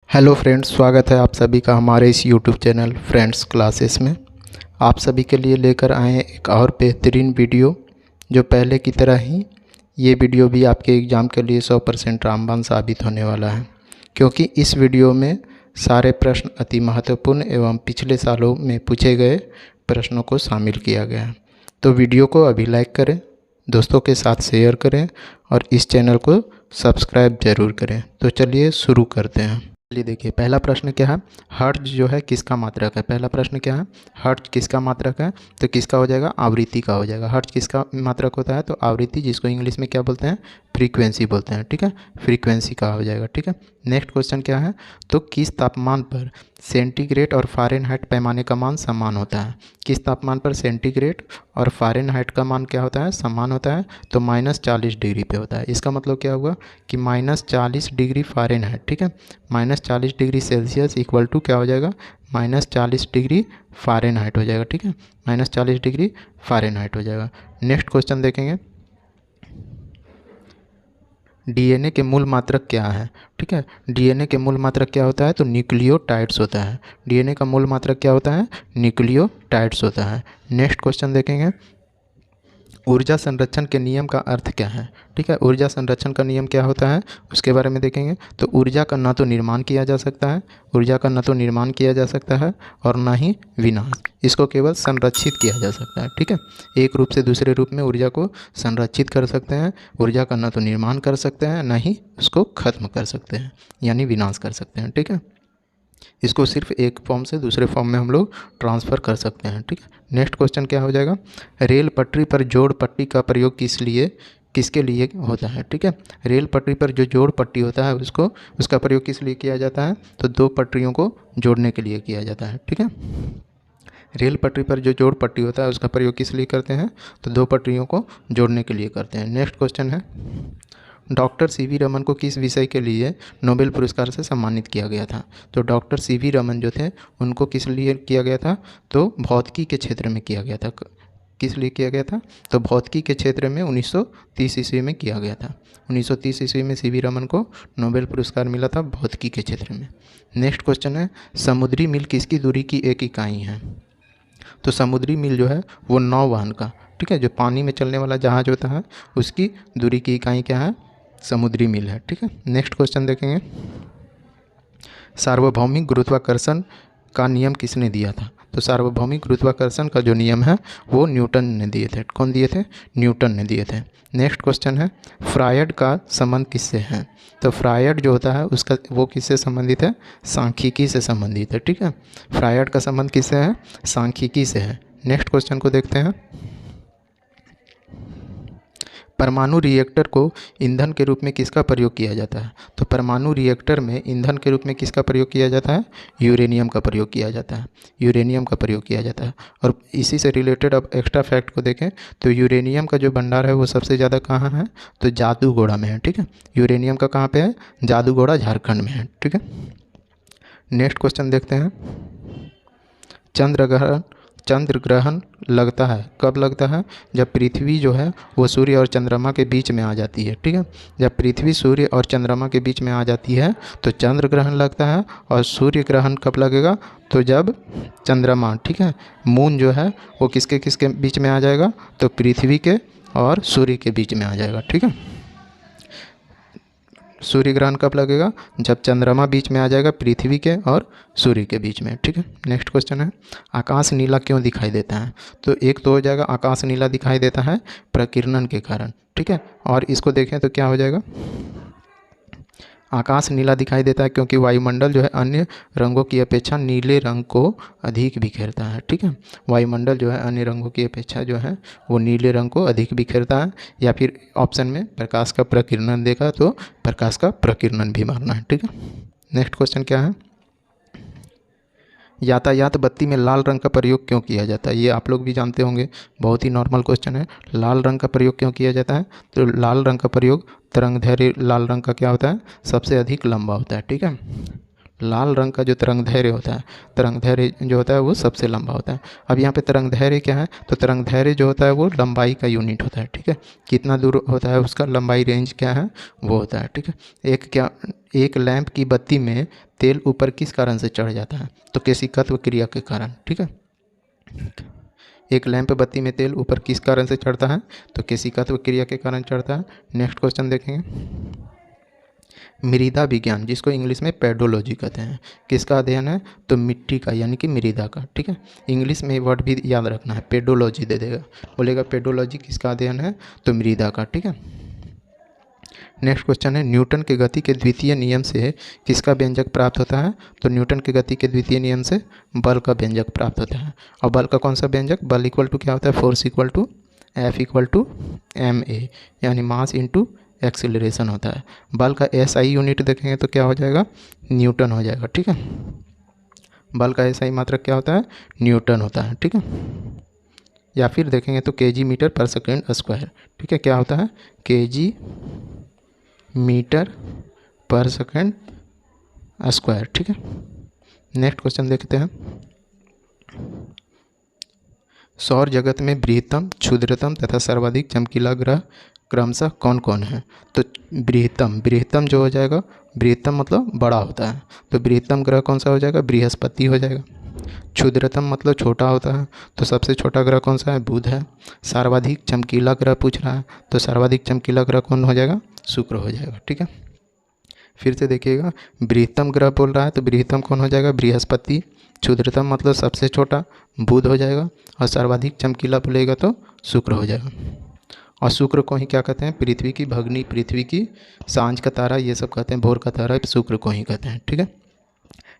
Hello friends, स्वागत है आप सभी का हमारे इस यूट्यूब चैनल फ्रेंड्स क्लासेस में। आप सभी के लिए लेकर आए हैं एक और बेहतरीन वीडियो। जो पहले की तरह ही ये वीडियो भी आपके एग्ज़ाम के लिए 100% रामबाण साबित होने वाला है, क्योंकि इस वीडियो में सारे प्रश्न अति महत्वपूर्ण एवं पिछले सालों में पूछे गए प्रश्नों को शामिल किया गया है। तो वीडियो को अभी लाइक करें, दोस्तों के साथ शेयर करें और इस चैनल को सब्सक्राइब ज़रूर करें। तो चलिए शुरू करते हैं। चलिए देखिए, पहला प्रश्न क्या है, हर्ट्ज जो है किसका मात्रक है। पहला प्रश्न क्या है, हर्ट्ज किसका मात्रक है, तो किसका हो जाएगा, आवृत्ति का हो जाएगा। हर्ट्ज किसका मात्रक होता है, तो आवृत्ति, जिसको इंग्लिश में क्या बोलते हैं, फ्रीक्वेंसी बोलते हैं। ठीक है, फ्रीक्वेंसी का हो जाएगा। ठीक है, नेक्स्ट क्वेश्चन क्या है, तो किस तापमान पर सेंटीग्रेड और फ़ारेनहाइट पैमाने का मान समान होता है। किस तापमान पर सेंटीग्रेड और फ़ारेनहाइट का मान क्या होता है, समान होता है, तो -40 डिग्री पे होता है। इसका मतलब क्या हुआ कि -40 डिग्री फ़ारेनहाइट, ठीक है, -40 डिग्री सेल्सियस इक्वल टू क्या हो जाएगा, -40 डिग्री फ़ारेनहाइट हो जाएगा। ठीक है, -40 डिग्री फ़ारेनहाइट हो जाएगा। नेक्स्ट क्वेश्चन देखेंगे, डीएनए के मूल मात्रक क्या है। ठीक है, डीएनए के मूल मात्रक क्या होता है, तो न्यूक्लियोटाइड्स होता है। डीएनए का मूल मात्रक क्या होता है, न्यूक्लियोटाइड्स होता है। नेक्स्ट क्वेश्चन देखेंगे, ऊर्जा संरक्षण के नियम का अर्थ क्या है। ठीक है, ऊर्जा संरक्षण का नियम क्या होता है, उसके बारे में देखेंगे। तो ऊर्जा का ना तो निर्माण किया जा सकता है, ऊर्जा का ना तो निर्माण किया जा सकता है और ना ही विनाश, इसको केवल संरक्षित किया जा सकता है। ठीक है, एक रूप से दूसरे रूप में ऊर्जा को संरक्षित कर सकते हैं। ऊर्जा का ना तो निर्माण कर सकते हैं, ना ही उसको खत्म कर सकते हैं, यानी विनाश कर सकते हैं। ठीक है, इसको सिर्फ एक फॉर्म से दूसरे फॉर्म में हम लोग ट्रांसफ़र कर सकते हैं। ठीक है, नेक्स्ट क्वेश्चन क्या हो जाएगा, रेल पटरी पर जोड़ पट्टी का प्रयोग किसके लिए होता है। ठीक है, रेल पटरी पर जो जोड़ पट्टी होता है उसका प्रयोग किस लिए किया जाता है, तो दो पटरियों को जोड़ने के लिए किया जाता है। ठीक है, रेल पटरी पर जो जोड़ पट्टी होता है उसका प्रयोग किस लिए करते हैं, तो दो पटरियों को जोड़ने के लिए करते हैं। नेक्स्ट क्वेश्चन है, डॉक्टर सीवी रमन को किस विषय के लिए नोबेल पुरस्कार से सम्मानित किया गया था। तो डॉक्टर सीवी रमन जो थे उनको किस लिए किया गया था, तो भौतिकी के क्षेत्र में किया गया था। किस लिए किया गया था, तो भौतिकी के क्षेत्र में 1930 ईस्वी में किया गया था। 1930 ईस्वी में सीवी रमन को नोबेल पुरस्कार मिला था भौतिकी के क्षेत्र में। नेक्स्ट क्वेश्चन है, समुद्री मील किसकी दूरी की एक इकाई है। तो समुद्री मील जो है वो नौवहन का, ठीक है, जो पानी में चलने वाला जहाज होता है उसकी दूरी की इकाई क्या है, समुद्री मील है। ठीक है, नेक्स्ट क्वेश्चन देखेंगे, सार्वभौमिक गुरुत्वाकर्षण का नियम किसने दिया था। तो सार्वभौमिक गुरुत्वाकर्षण का जो नियम है वो न्यूटन ने दिए थे। कौन दिए थे, न्यूटन ने दिए थे। नेक्स्ट क्वेश्चन है, फ्रायड का संबंध किससे है। तो फ्रायड जो होता है उसका वो किससे संबंधित है, सांख्यिकी से संबंधित है। ठीक है, फ्रायड का संबंध किससे है, सांख्यिकी से है। नेक्स्ट क्वेश्चन को देखते हैं, परमाणु रिएक्टर को ईंधन के रूप में किसका प्रयोग किया जाता है। तो परमाणु रिएक्टर में ईंधन के रूप में किसका प्रयोग किया जाता है, यूरेनियम का प्रयोग किया जाता है। यूरेनियम का प्रयोग किया जाता है। और इसी से रिलेटेड अब एक्स्ट्रा फैक्ट को देखें तो यूरेनियम का जो भंडार है वो सबसे ज़्यादा कहाँ है, तो जादूगोड़ा में है। ठीक है, यूरेनियम का कहाँ पे है, जादूगोड़ा झारखंड में है। ठीक है, नेक्स्ट क्वेश्चन देखते हैं, चंद्र ग्रहण लगता है कब लगता है, जब पृथ्वी जो है वो सूर्य और चंद्रमा के बीच में आ जाती है। ठीक है, जब पृथ्वी सूर्य और चंद्रमा के बीच में आ जाती है तो चंद्र ग्रहण लगता है। और सूर्य ग्रहण कब लगेगा, तो जब चंद्रमा, ठीक है, मून जो है वो किसके किसके बीच में आ जाएगा, तो पृथ्वी के और सूर्य के बीच में आ जाएगा। ठीक है, सूर्य ग्रहण कब लगेगा, जब चंद्रमा बीच में आ जाएगा पृथ्वी के और सूर्य के बीच में। ठीक है, नेक्स्ट क्वेश्चन है, आकाश नीला क्यों दिखाई देता है। तो एक तो हो जाएगा आकाश नीला दिखाई देता है प्रकीर्णन के कारण। ठीक है, और इसको देखें तो क्या हो जाएगा, आकाश नीला दिखाई देता है क्योंकि वायुमंडल जो है अन्य रंगों की अपेक्षा नीले रंग को अधिक बिखेरता है। ठीक है, वायुमंडल जो है अन्य रंगों की अपेक्षा जो है वो नीले रंग को अधिक बिखेरता है। या फिर ऑप्शन में प्रकाश का प्रकीर्णन देखा तो प्रकाश का प्रकीर्णन भी मारना है। ठीक है, नेक्स्ट क्वेश्चन क्या है, यातायात बत्ती में लाल रंग का प्रयोग क्यों किया जाता है। ये आप लोग भी जानते होंगे, बहुत ही नॉर्मल क्वेश्चन है। लाल रंग का प्रयोग क्यों किया जाता है, तो लाल रंग का प्रयोग तरंगदैर्घ्य लाल रंग का क्या होता है, सबसे अधिक लंबा होता है। ठीक है, लाल रंग का जो तरंगदैर्घ्य होता है, तरंगदैर्घ्य जो होता है वो सबसे लंबा होता है। अब यहाँ पे तरंगदैर्घ्य क्या है, तो तरंगदैर्घ्य जो होता है वो लंबाई का यूनिट होता है, ठीक है। कितना दूर होता है उसका लंबाई रेंज क्या है वो होता है, ठीक है। एक लैंप की बत्ती में तेल ऊपर किस कारण से चढ़ जाता है, तो केशिकत्व क्रिया के कारण, ठीक है। एक लैंप बत्ती में तेल ऊपर किस कारण से चढ़ता है, तो केशिकत्व क्रिया के कारण चढ़ता है। नेक्स्ट क्वेश्चन देखेंगे। मृदा विज्ञान, जिसको इंग्लिश में पेडोलॉजी कहते हैं, किसका अध्ययन है, तो मिट्टी का यानी कि मृदा का, ठीक है। इंग्लिश में वर्ड भी याद रखना है, पेडोलॉजी दे देगा, बोलेगा पेडोलॉजी किसका अध्ययन है, तो मृदा का, ठीक है। नेक्स्ट क्वेश्चन है, न्यूटन के गति के द्वितीय नियम से किसका व्यंजक प्राप्त होता है, तो न्यूटन के गति के द्वितीय नियम से बल का व्यंजक प्राप्त होता है। और बल का कौन सा व्यंजक, बल इक्वल टू क्या होता है, force equal to F equal to M A, यानी मास इंटू एक्सीलरेशन होता है। बल का एसआई यूनिट देखेंगे तो क्या हो जाएगा, न्यूटन हो जाएगा, ठीक है। बल का एसआई मात्रक क्या होता है, न्यूटन होता है, ठीक है। या फिर देखेंगे तो केजी मीटर पर सेकेंड स्क्वायर, ठीक है। क्या होता है, केजी मीटर पर सेकेंड स्क्वायर, ठीक है। नेक्स्ट क्वेश्चन देखते हैं। सौर जगत में बृहत्तम, क्षुद्रतम तथा सर्वाधिक चमकीला ग्रह क्रमशः कौन कौन है, तो बृहत्तम जो हो जाएगा, बृहत्तम मतलब बड़ा होता है, तो बृहत्तम ग्रह कौन सा हो जाएगा, बृहस्पति हो जाएगा। क्षुद्रतम मतलब छोटा होता है, तो सबसे छोटा ग्रह कौन सा है, बुध है। सर्वाधिक चमकीला ग्रह पूछ रहा है, तो सर्वाधिक चमकीला ग्रह कौन हो जाएगा, शुक्र हो जाएगा, ठीक है। फिर से देखिएगा, बृहत्तम ग्रह बोल रहा है तो बृहत्तम कौन हो जाएगा, बृहस्पति। क्षुद्रतम मतलब सबसे छोटा, बुध हो जाएगा। और सर्वाधिक चमकीला बोलेगा तो शुक्र हो जाएगा। और शुक्र को ही क्या कहते हैं, पृथ्वी की भगनी, पृथ्वी की सांझ का तारा, ये सब कहते हैं, भोर का तारा शुक्र को ही कहते हैं, ठीक है।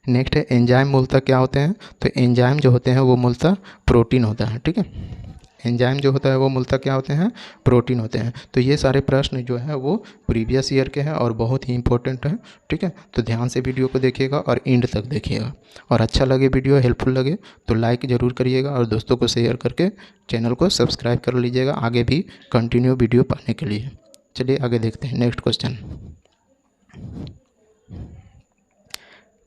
नेक्स्ट है, एंजाइम मूलतः क्या होते हैं, तो एंजाइम जो होते हैं वो मूलतः प्रोटीन होता है, ठीक है। एंजाइम जो होता है वो मूलतः क्या होते हैं, प्रोटीन होते हैं। तो ये सारे प्रश्न जो है वो प्रीवियस ईयर के हैं और बहुत ही इंपॉर्टेंट है, ठीक है। तो ध्यान से वीडियो को देखिएगा और एंड तक देखिएगा। और अच्छा लगे वीडियो, हेल्पफुल लगे तो लाइक ज़रूर करिएगा और दोस्तों को शेयर करके चैनल को सब्सक्राइब कर लीजिएगा आगे भी कंटिन्यू वीडियो पाने के लिए। चलिए आगे देखते हैं। नेक्स्ट क्वेश्चन,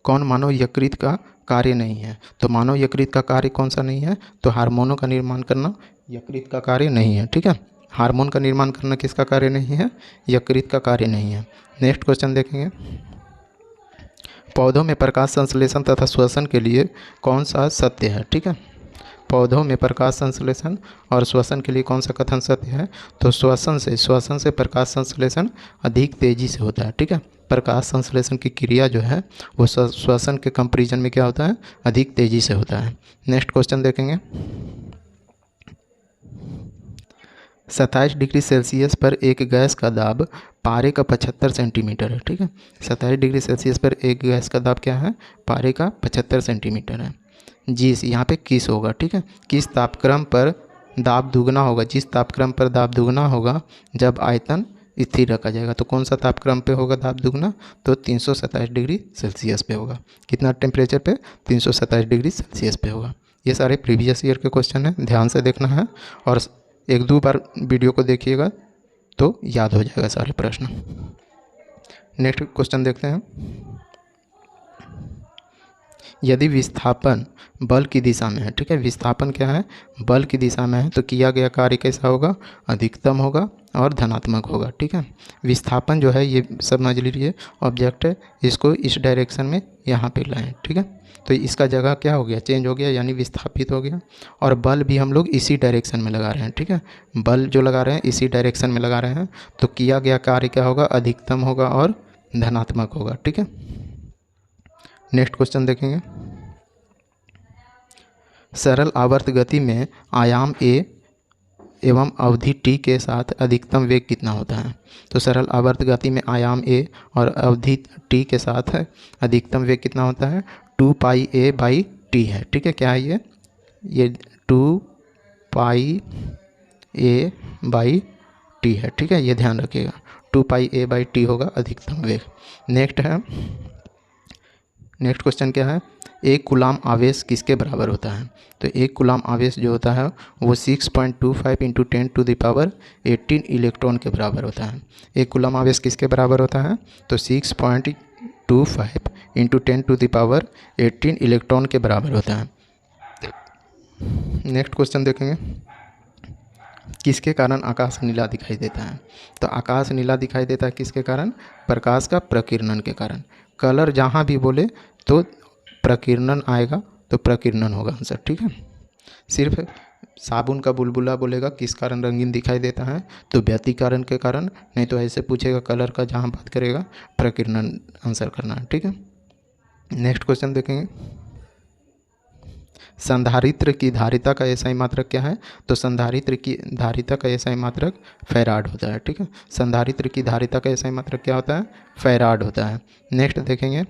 कौन मानव यकृत का कार्य नहीं है, तो मानव यकृत का कार्य कौन सा नहीं है, तो हार्मोनों का निर्माण करना यकृत का कार्य नहीं है, ठीक है। हार्मोन का निर्माण करना किसका कार्य नहीं है, यकृत का कार्य नहीं है। नेक्स्ट क्वेश्चन देखेंगे, पौधों में प्रकाश संश्लेषण तथा श्वसन के लिए कौन सा सत्य है, ठीक है। पौधों में प्रकाश संश्लेषण और श्वसन के लिए कौन सा कथन सत्य है, तो श्वसन से प्रकाश संश्लेषण अधिक तेजी से होता है, ठीक है। प्रकाश संश्लेषण की क्रिया जो है वो श्वसन के कंपैरिजन में क्या होता है, अधिक तेजी से होता है। नेक्स्ट क्वेश्चन देखेंगे, 27 डिग्री सेल्सियस पर एक गैस का दाब पारे का 75 सेंटीमीटर है, ठीक है। 27 डिग्री सेल्सियस पर एक गैस का दाब क्या है, पारे का 75 सेंटीमीटर है। जिस यहाँ पे किस होगा, ठीक है। किस तापक्रम पर दाब दुगना होगा, जिस तापक्रम पर दाब दुगना होगा जब आयतन स्थिर रखा जाएगा, तो कौन सा तापक्रम पे होगा दाब दुगना, तो 327 डिग्री सेल्सियस पे होगा। कितना टेम्परेचर पे, 327 डिग्री सेल्सियस पे होगा। ये सारे प्रीवियस ईयर के क्वेश्चन हैं, ध्यान से देखना है और एक दो बार वीडियो को देखिएगा तो याद हो जाएगा सारे प्रश्न। नेक्स्ट क्वेश्चन देखते हैं, यदि विस्थापन बल की दिशा में है, ठीक है। विस्थापन क्या है, बल की दिशा में है, तो किया गया कार्य कैसा होगा, अधिकतम होगा और धनात्मक होगा, ठीक है। विस्थापन जो है ये समझ लीजिए ऑब्जेक्ट है, इसको इस डायरेक्शन में यहाँ पे लाएं, ठीक है। तो इसका जगह क्या हो गया, चेंज हो गया, यानी विस्थापित हो गया। और बल भी हम लोग इसी डायरेक्शन में लगा रहे हैं, ठीक है। बल जो लगा रहे हैं इसी डायरेक्शन में लगा रहे हैं, तो किया गया कार्य क्या होगा, अधिकतम होगा और धनात्मक होगा, ठीक है। नेक्स्ट क्वेश्चन देखेंगे, सरल आवर्त गति में आयाम a एवं अवधि t के साथ अधिकतम वेग कितना होता है, तो सरल आवर्त गति में आयाम a और अवधि t के साथ अधिकतम वेग कितना होता है, 2 पाई a बाई टी है, ठीक है। क्या है ये 2 पाई a बाई टी है, ठीक है। ये ध्यान रखिएगा, 2 पाई a बाई टी होगा अधिकतम वेग। नेक्स्ट क्वेश्चन क्या है, एक कूलाम आवेश किसके बराबर होता है, तो एक कूलाम आवेश जो होता है वो 6.25 इंटू 10⁻18 इलेक्ट्रॉन के बराबर होता है। एक कूलाम आवेश किसके बराबर होता है, तो 6.25 0.25 इंटू 10⁻18 इलेक्ट्रॉन के बराबर होता है। नेक्स्ट क्वेश्चन देखेंगे, किसके कारण आकाश नीला दिखाई देता है? तो आकाश नीला दिखाई देता है किसके कारण? प्रकाश का प्रकीर्णन के कारण। कलर जहाँ भी बोले तो प्रकीर्णन आएगा, तो प्रकीर्णन होगा आंसर, ठीक है। सिर्फ साबुन का बुलबुला बोलेगा किस कारण रंगीन दिखाई देता है, तो व्यतिकरण के कारण, नहीं तो ऐसे पूछेगा कलर का, जहाँ बात करेगा प्रकीर्णन आंसर करना है, ठीक है। नेक्स्ट क्वेश्चन देखेंगे, संधारित्र की धारिता का एसआई मात्रक क्या है? तो संधारित्र की धारिता का एसआई मात्रक फैराड होता है, ठीक है। संधारित्र की धारिता का एसआई मात्रक क्या होता है? फैराड होता है। नेक्स्ट देखेंगे,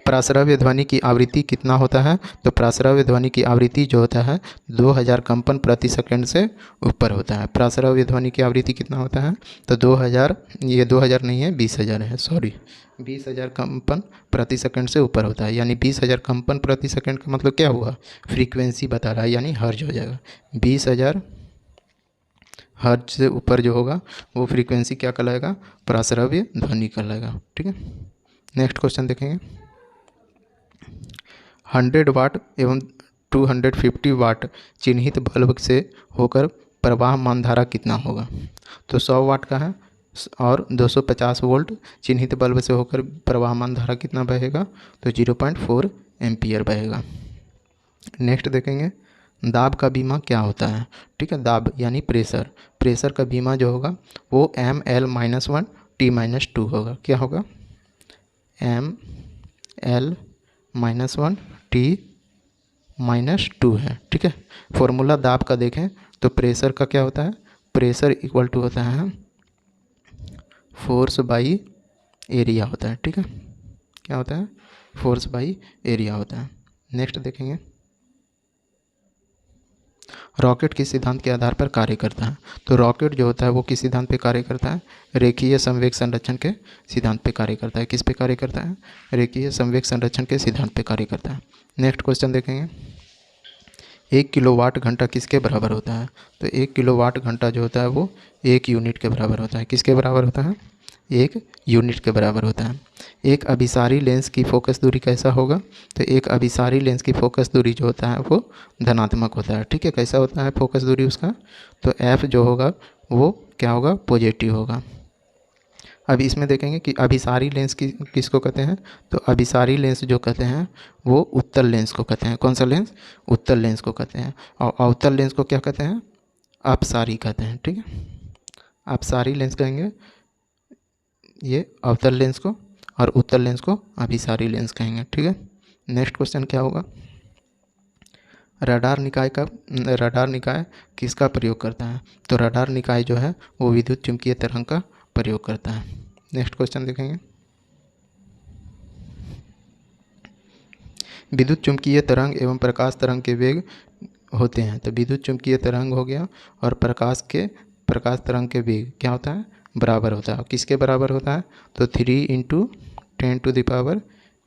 प्राश्रव्य ध्वनि की आवृत्ति कितना होता है? तो प्राश्रव्य ध्वनि की आवृत्ति जो होता है 2000 कंपन प्रति सेकंड से ऊपर होता है। प्राश्रव्य ध्वनि की आवृत्ति कितना होता है? तो 2000, ये 2000 नहीं है, 20,000 है, सॉरी, 20,000 कंपन प्रति सेकंड से ऊपर होता है। यानी 20,000 कंपन प्रति सेकंड का मतलब क्या हुआ? फ्रीक्वेंसी बता रहा है, यानी हर्ज हो जाएगा। 20,000 हर्ज से ऊपर जो होगा वो फ्रीक्वेंसी क्या कहलाएगा? प्राश्रव्य ध्वनि कहलाएगा, ठीक है। नेक्स्ट क्वेश्चन देखेंगे, 100 वाट एवं 250 वाट चिन्हित बल्ब से होकर प्रवाहमान धारा कितना होगा? तो 100 वाट का है और 250 वोल्ट चिन्हित बल्ब से होकर प्रवाहमान धारा कितना बहेगा? तो 0.4 एम्पियर बहेगा। नेक्स्ट देखेंगे, दाब का बीमा क्या होता है? ठीक है, दाब यानी प्रेशर, प्रेशर का बीमा जो होगा वो ML-1 T-2 होगा। क्या होगा? ML-1 T-2 है, ठीक है। फॉर्मूला दाब का देखें तो प्रेशर का क्या होता है? प्रेशर इक्वल टू होता है फोर्स बाई एरिया होता है, ठीक है। क्या होता है? फोर्स बाई एरिया होता है। नेक्स्ट देखेंगे, रॉकेट किस सिद्धांत के आधार पर कार्य करता है? तो रॉकेट जो होता है वो किस सिद्धांत पे कार्य करता है? रेखीय संवेग संरक्षण के सिद्धांत पे कार्य करता है। किस पे कार्य करता है? रेखीय संवेग संरक्षण के सिद्धांत पे कार्य करता है। नेक्स्ट क्वेश्चन देखेंगे, 1 किलोवाट घंटा किसके बराबर होता है? तो 1 किलोवाट घंटा जो होता है वो 1 यूनिट के बराबर होता है। किसके बराबर होता है? 1 यूनिट के बराबर होता है। एक अभिसारी लेंस की फोकस दूरी कैसा होगा? तो एक अभिसारी लेंस की फोकस दूरी जो होता है वो धनात्मक होता है, ठीक है। कैसा होता है फोकस दूरी उसका? तो F जो होगा वो क्या होगा? पॉजिटिव होगा। अब इसमें देखेंगे कि अभिसारी लेंस किसको कहते हैं? तो अभिसारी लेंस जो कहते हैं वो उत्तल लेंस को कहते हैं। कौन सा लेंस? उत्तल लेंस को कहते हैं। और अवतल लेंस को क्या कहते हैं? अपसारी कहते हैं, ठीक है। अपसारी लेंस कहेंगे ये अवतल लेंस को, और उत्तल लेंस को अभिसारी लेंस कहेंगे, ठीक है। नेक्स्ट क्वेश्चन क्या होगा, रडार निकाय किसका प्रयोग करता है? तो रडार निकाय जो है वो विद्युत चुंबकीय तरंग का प्रयोग करता है। नेक्स्ट क्वेश्चन देखेंगे, विद्युत चुंबकीय तरंग एवं प्रकाश तरंग के वेग होते हैं। तो विद्युत चुंबकीय तरंग हो गया और प्रकाश तरंग के वेग क्या होता है? बराबर होता है। किसके बराबर होता है? तो 3 ×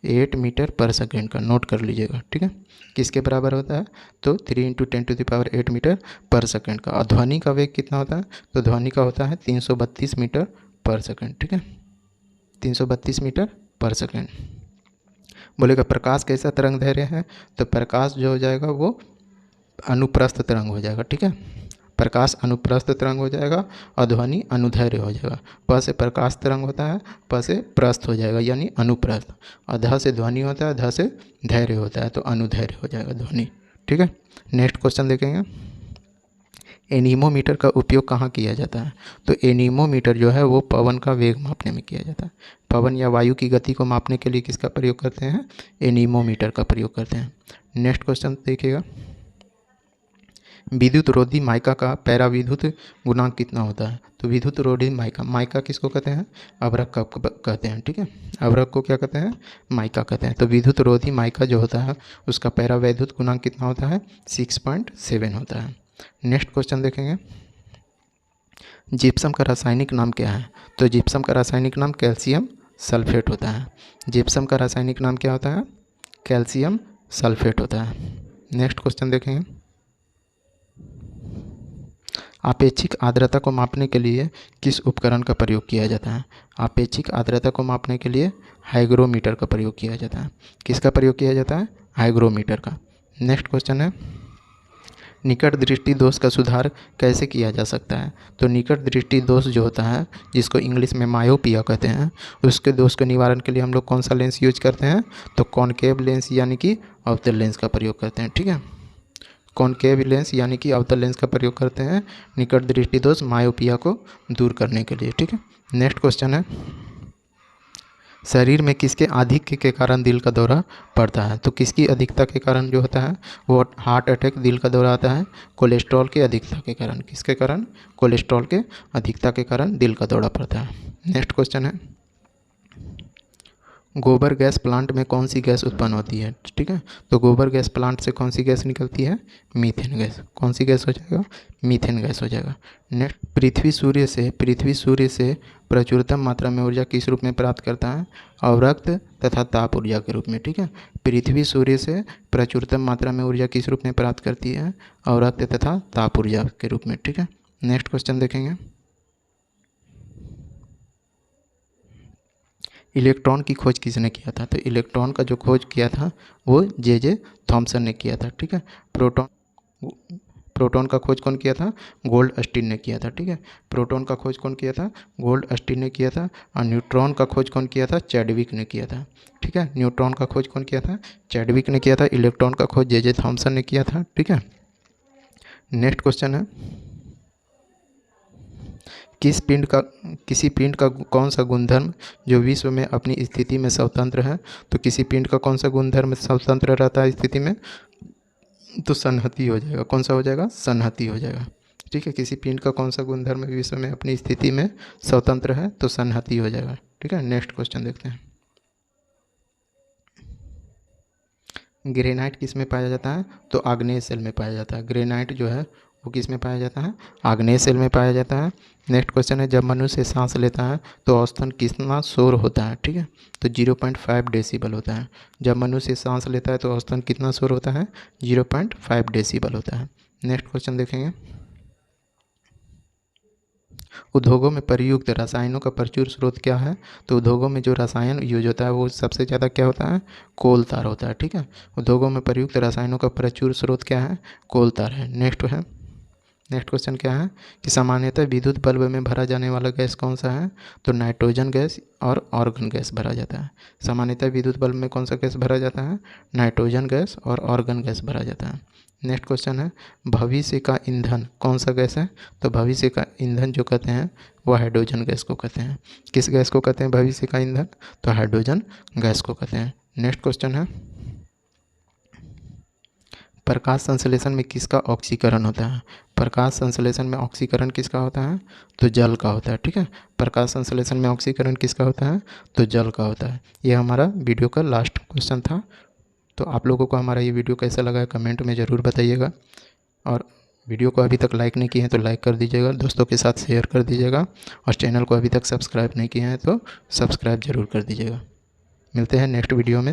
10⁸ मीटर पर सेकेंड का नोट कर लीजिएगा, ठीक है। किसके बराबर होता है? तो 3 × 10⁸ मीटर पर सेकेंड का। और ध्वनि का वेग कितना होता है? तो ध्वनि का होता है 332 मीटर पर सेकेंड, ठीक है, 332 मीटर पर सेकेंड। बोलेगा प्रकाश कैसा तरंग दैर्घ्य है? तो प्रकाश जो हो जाएगा वो अनुप्रस्थ तरंग हो जाएगा, ठीक है। प्रकाश अनुप्रस्थ तरंग हो जाएगा और ध्वनि अनुदैर्घ्य हो जाएगा। प से प्रकाश तरंग होता है, प से प्रस्थ हो जाएगा यानी अनुप्रस्थ, और ध से ध्वनि होता है, ध से धैर्य होता है, तो अनुदैर्घ्य हो जाएगा ध्वनि, ठीक है। नेक्स्ट क्वेश्चन देखेंगे, एनीमोमीटर का उपयोग कहाँ किया जाता है? तो एनीमोमीटर जो है वो पवन का वेग मापने में किया जाता है। पवन या वायु की गति को मापने के लिए किसका प्रयोग करते हैं? एनीमोमीटर का प्रयोग करते हैं। नेक्स्ट क्वेश्चन देखिएगा, विद्युत रोधी माइका का पैराविद्युत गुणांक कितना होता है? तो विद्युत रोधी माइका किसको कहते हैं? अभ्रक कहते हैं, ठीक है। अभ्रक को क्या कहते हैं? माइका कहते हैं। तो विद्युत रोधी माइका जो होता है उसका पैरावैद्युत गुणांक कितना होता है? 6.7 होता है। नेक्स्ट क्वेश्चन देखेंगे, जिप्सम का रासायनिक नाम क्या है? तो जिप्सम का रासायनिक नाम कैल्शियम सल्फेट होता है। जिप्सम का रासायनिक नाम क्या होता है? कैल्शियम सल्फेट होता है। नेक्स्ट क्वेश्चन देखेंगे, आपेक्षिक आर्द्रता को मापने के लिए किस उपकरण का प्रयोग किया जाता है? आपेक्षिक आर्द्रता को मापने के लिए हाइग्रोमीटर का प्रयोग किया जाता है। किसका प्रयोग किया जाता है? हाइग्रोमीटर का। नेक्स्ट क्वेश्चन है, निकट दृष्टि दोष का सुधार कैसे किया जा सकता है? तो निकट दृष्टि दोष जो होता है, जिसको इंग्लिश में मायोपिया कहते हैं, उसके दोष के निवारण के लिए हम लोग कौन सा लेंस यूज करते हैं? तो कॉनकेव लेंस यानी कि अवतल लेंस का प्रयोग करते हैं। ठीक है, कॉनकेव लेंस यानी कि अवतल लेंस का प्रयोग करते हैं निकट दृष्टि दोष मायोपिया को दूर करने के लिए। ठीक है, नेक्स्ट क्वेश्चन है, शरीर में किसके आधिक्य के कारण दिल का दौरा पड़ता है? तो किसकी अधिकता के कारण जो होता है वो हार्ट अटैक, दिल का दौरा आता है? कोलेस्ट्रॉल के अधिकता के कारण। किसके कारण? कोलेस्ट्रॉल के अधिकता के कारण दिल का दौरा पड़ता है। नेक्स्ट क्वेश्चन है, गोबर गैस प्लांट में कौन सी गैस उत्पन्न होती है? ठीक है, तो गोबर गैस प्लांट से कौन सी गैस निकलती है? Methane gas. कौन सी गैस हो जाएगा? मीथेन गैस हो जाएगा। नेक्स्ट, पृथ्वी सूर्य से प्रचुरतम मात्रा में ऊर्जा किस रूप में प्राप्त करता है? अवरक्त तथा ताप ऊर्जा के रूप में। ठीक है, पृथ्वी सूर्य से प्रचुरतम मात्रा में ऊर्जा किस रूप में प्राप्त करती है? अवरक्त तथा ताप ऊर्जा के रूप में। ठीक है, नेक्स्ट क्वेश्चन देखेंगे, इलेक्ट्रॉन की खोज किसने किया था? तो इलेक्ट्रॉन का जो खोज किया था वो जे थॉमसन ने किया था। ठीक है, प्रोटॉन का खोज कौन किया था? गोल्डस्टीन ने किया था। ठीक है, प्रोटॉन का खोज कौन किया था? गोल्डस्टीन ने किया था। और न्यूट्रॉन का खोज कौन किया था? चैडविक ने किया था। ठीक है, न्यूट्रॉन का खोज कौन किया था? चैडविक ने किया था। इलेक्ट्रॉन का खोज जे थॉमसन ने किया था। ठीक है, नेक्स्ट क्वेश्चन है, किसी पिंड का कौन सा गुणधर्म जो विश्व में अपनी स्थिति में स्वतंत्र है? तो किसी पिंड का कौन सा गुणधर्म स्वतंत्र रहता है स्थिति में? तो संहति हो जाएगा। कौन सा हो जाएगा? संहति हो जाएगा। ठीक है, किसी पिंड का कौन सा गुणधर्म विश्व में अपनी स्थिति में स्वतंत्र है? तो संहति हो जाएगा। ठीक है, नेक्स्ट क्वेश्चन देखते हैं, ग्रेनाइट किस में पाया जाता है? तो आग्नेय सेल में पाया जाता है। ग्रेनाइट जो है वो किस में पाया जाता है? आग्नेय सेल में पाया जाता है। नेक्स्ट क्वेश्चन है, जब मनुष्य सांस लेता है तो औसतन कितना शोर होता है? ठीक है, तो 0.5 डेसिबल होता है। जब मनुष्य सांस लेता है तो औसतन कितना शोर होता है? 0.5 डेसिबल होता है। नेक्स्ट क्वेश्चन देखेंगे, उद्योगों में प्रयुक्त रसायनों का प्रचुर स्रोत क्या है? तो उद्योगों में जो रसायन यूज होता है वो सबसे ज़्यादा क्या होता है? कोल तार होता है। ठीक है, उद्योगों में प्रयुक्त रसायनों का प्रचुर स्रोत क्या है? कोल तार है। नेक्स्ट क्वेश्चन क्या है कि सामान्यतः विद्युत बल्ब में भरा जाने वाला गैस कौन सा है? तो नाइट्रोजन गैस और ऑर्गन गैस भरा जाता है। सामान्यतः विद्युत बल्ब में कौन सा गैस भरा जाता है? नाइट्रोजन गैस और ऑर्गन गैस भरा जाता है। नेक्स्ट क्वेश्चन है, भविष्य का ईंधन कौन सा गैस है? तो भविष्य का ईंधन जो कहते हैं वो हाइड्रोजन गैस को कहते हैं। किस गैस को कहते हैं भविष्य का ईंधन? तो हाइड्रोजन गैस को कहते हैं। नेक्स्ट क्वेश्चन है, प्रकाश संश्लेषण में किसका ऑक्सीकरण होता है? प्रकाश संश्लेषण में ऑक्सीकरण किसका होता है? तो जल का होता है। ठीक है, प्रकाश संश्लेषण में ऑक्सीकरण किसका होता है? तो जल का होता है। ये हमारा वीडियो का लास्ट क्वेश्चन था। तो आप लोगों को हमारा ये वीडियो कैसा लगा है कमेंट में ज़रूर बताइएगा, और वीडियो को अभी तक लाइक नहीं किए हैं तो लाइक कर दीजिएगा, दोस्तों के साथ शेयर कर दीजिएगा, और चैनल को अभी तक सब्सक्राइब नहीं किए हैं तो सब्सक्राइब ज़रूर कर दीजिएगा। मिलते हैं नेक्स्ट वीडियो में।